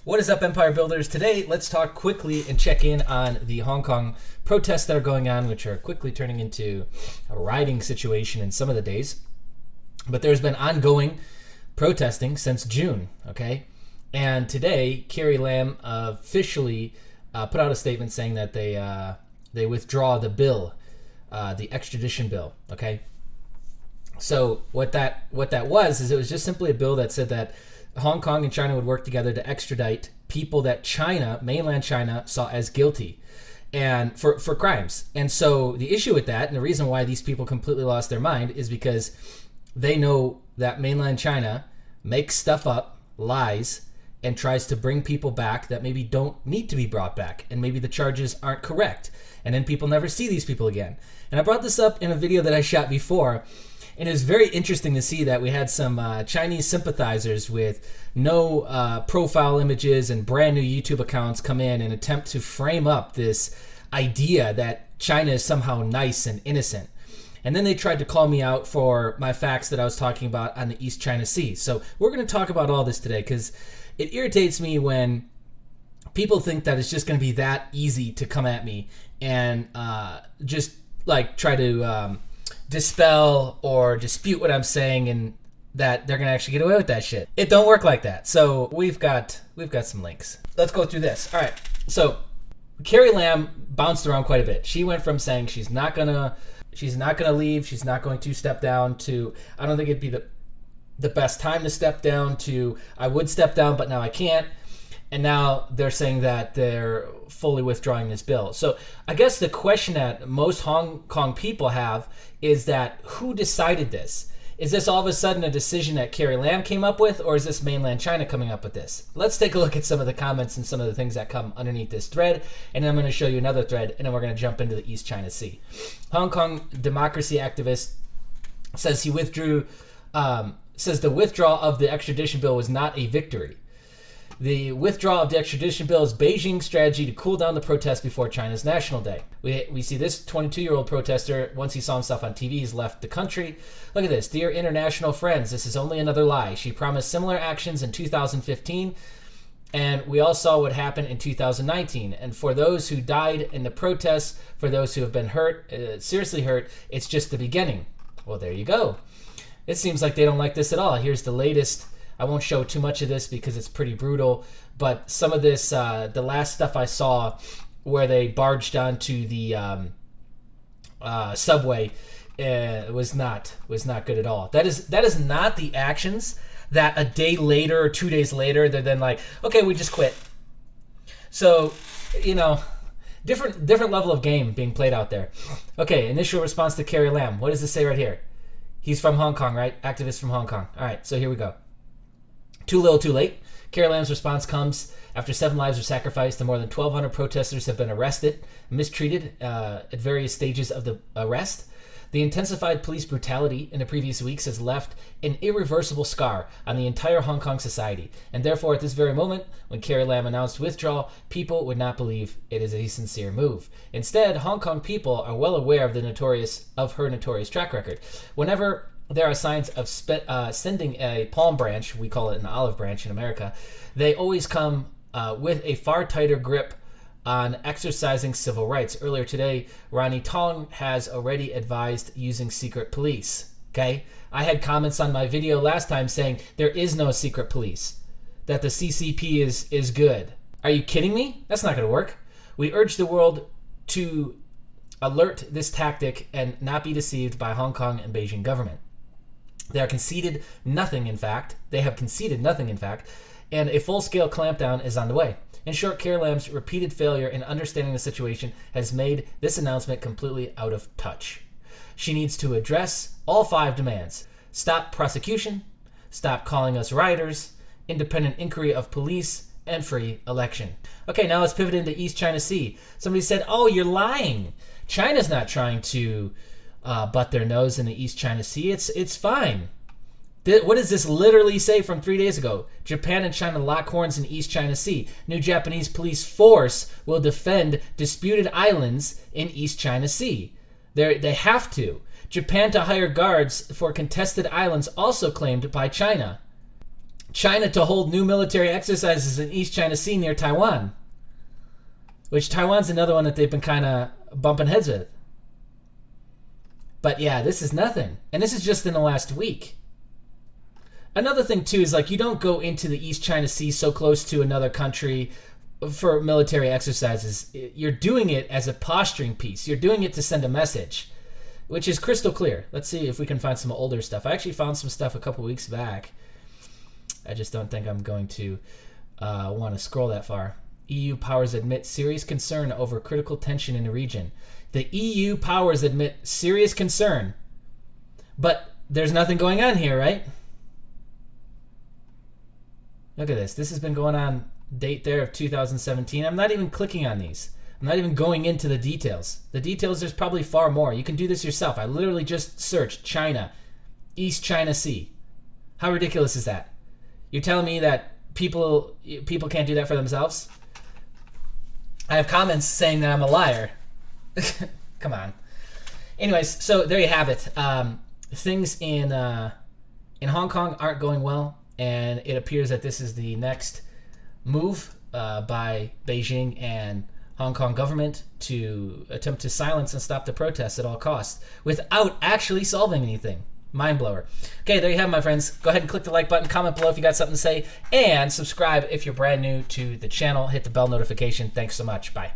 What is up, Empire Builders? Today, let's talk quickly and check in on the Hong Kong protests that are going on, which are quickly turning into a rioting situation in some of the days. But there's been ongoing protesting since June, okay? And today, Carrie Lam officially put out a statement saying that they withdraw the bill, the extradition bill, okay? So what that was is it was just simply a bill that said that Hong Kong and China would work together to extradite people that China, mainland China, saw as guilty and for crimes. And so the issue with that, and the reason why these people completely lost their mind, is because they know that mainland China makes stuff up, lies, and tries to bring people back that maybe don't need to be brought back, and maybe the charges aren't correct, and then people never see these people again. And I brought this up in a video that I shot before, and it was very interesting to see that we had some Chinese sympathizers with no profile images and brand new YouTube accounts come in and attempt to frame up this idea that China is somehow nice and innocent. And then they tried to call me out for my facts that I was talking about on the East China Sea. So we're going to talk about all this today because it irritates me when people think that it's just going to be that easy to come at me and just like try to dispel or dispute what I'm saying, and that they're gonna actually get away with that shit. It don't work like that. So we've got some links. Let's go through this. All right. So Carrie Lam bounced around quite a bit. She went from saying she's not gonna leave, she's not going to step down, to I don't think it'd be the best time to step down, to I would step down but now I can't. And now they're saying that they're fully withdrawing this bill. So I guess the question that most Hong Kong people have is that who decided this? Is this all of a sudden a decision that Carrie Lam came up with, or is this mainland China coming up with this? Let's take a look at some of the comments and some of the things that come underneath this thread, and then I'm going to show you another thread, and then we're going to jump into the East China Sea. Hong Kong democracy activist says the withdrawal of the extradition bill was not a victory. The withdrawal of the extradition bill is Beijing's strategy to cool down the protests before China's National Day. We see this 22-year-old protester, once he saw himself on TV, he's left the country. Look at this. Dear international friends, this is only another lie. She promised similar actions in 2015, and we all saw what happened in 2019. And for those who died in the protests, for those who have been hurt, seriously hurt, it's just the beginning. Well, there you go. It seems like they don't like this at all. Here's the latest. I won't show too much of this because it's pretty brutal, but some of this, the last stuff I saw where they barged onto the subway was not good at all. That is not the actions that a day later or 2 days later, they're then like, okay, we just quit. So, different level of game being played out there. Okay, initial response to Carrie Lam. What does this say right here? He's from Hong Kong, right? Activist from Hong Kong. All right, so here we go. Too little, too late. Carrie Lam's response comes after 7 lives were sacrificed and more than 1,200 protesters have been arrested, mistreated at various stages of the arrest. The intensified police brutality in the previous weeks has left an irreversible scar on the entire Hong Kong society. And therefore, at this very moment, when Carrie Lam announced withdrawal, people would not believe it is a sincere move. Instead, Hong Kong people are well aware of her notorious track record. Whenever there are signs of sending a palm branch, we call it an olive branch in America, they always come with a far tighter grip on exercising civil rights. Earlier today, Ronnie Tong has already advised using secret police. Okay? I had comments on my video last time saying there is no secret police, that the CCP is good. Are you kidding me? That's not going to work. We urge the world to alert this tactic and not be deceived by Hong Kong and Beijing government. They have conceded nothing, in fact, and a full-scale clampdown is on the way. In short, Carrie Lam's repeated failure in understanding the situation has made this announcement completely out of touch. She needs to address all 5 demands. Stop prosecution, stop calling us rioters, independent inquiry of police, and free election. Okay, now let's pivot into East China Sea. Somebody said, oh, you're lying. China's not trying to butt their nose in the East China Sea. It's fine. What does this literally say from 3 days ago? Japan and China lock horns in East China Sea. New Japanese police force will defend disputed islands in East China Sea. They have to. Japan to hire guards for contested islands also claimed by China. China to hold new military exercises in East China Sea near Taiwan, which Taiwan's another one that they've been kind of bumping heads with. But yeah, this is nothing. And this is just in the last week. Another thing, too, is like you don't go into the East China Sea so close to another country for military exercises. You're doing it as a posturing piece. You're doing it to send a message, which is crystal clear. Let's see if we can find some older stuff. I actually found some stuff a couple weeks back. I just don't think I'm going to want to scroll that far. EU powers admit serious concern over critical tension in the region. The EU powers admit serious concern. But there's nothing going on here, right? Look at this. This has been going on, date there of 2017. I'm not even clicking on these. I'm not even going into the details. The details, there's probably far more. You can do this yourself. I literally just searched China, East China Sea. How ridiculous is that? You're telling me that people can't do that for themselves? I have comments saying that I'm a liar. Come on. Anyways, so there you have it. Things in Hong Kong aren't going well, and it appears that this is the next move by Beijing and Hong Kong government to attempt to silence and stop the protests at all costs without actually solving anything. Mind blower. Okay, there you have it, my friends. Go ahead and click the like button, comment below if you got something to say, and subscribe if you're brand new to the channel. Hit the bell notification. Thanks so much. Bye.